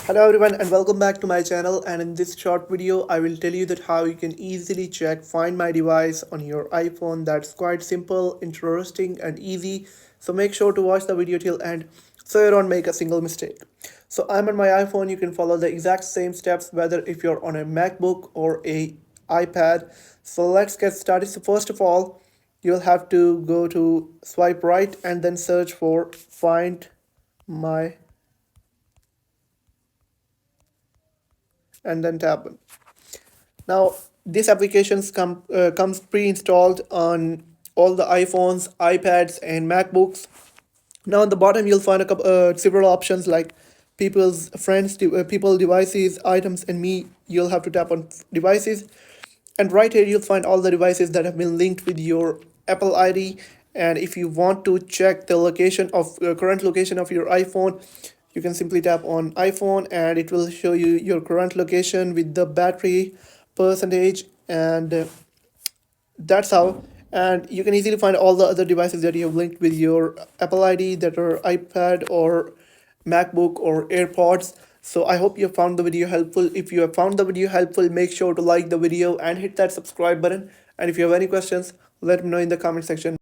Hello everyone and welcome back to my channel, and in this short video I will tell you that how you can easily check Find My Device on your iPhone. That's quite simple, interesting and easy. So make sure to watch the video till end so you don't make a single mistake. So I'm on my iPhone. You can follow the exact same steps whether if you're on a MacBook or a iPad. So let's get started. So first of all, you'll have to go to swipe right and then search for Find My and then tap on. Now, these applications comes pre-installed on all the iPhones, iPads, and MacBooks. Now, on the bottom, you'll find several options like people's friends, people, devices, items, and me. You'll have to tap on devices, and right here you'll find all the devices that have been linked with your Apple ID. And if you want to check the location of current location of your iPhone, you can simply tap on iPhone and it will show you your current location with the battery percentage, and that's how. And you can easily find all the other devices that you have linked with your Apple ID, that are iPad or MacBook or AirPods. So I hope you found the video helpful. If you have found the video helpful, make sure to like the video and hit that subscribe button. And if you have any questions, let me know in the comment section.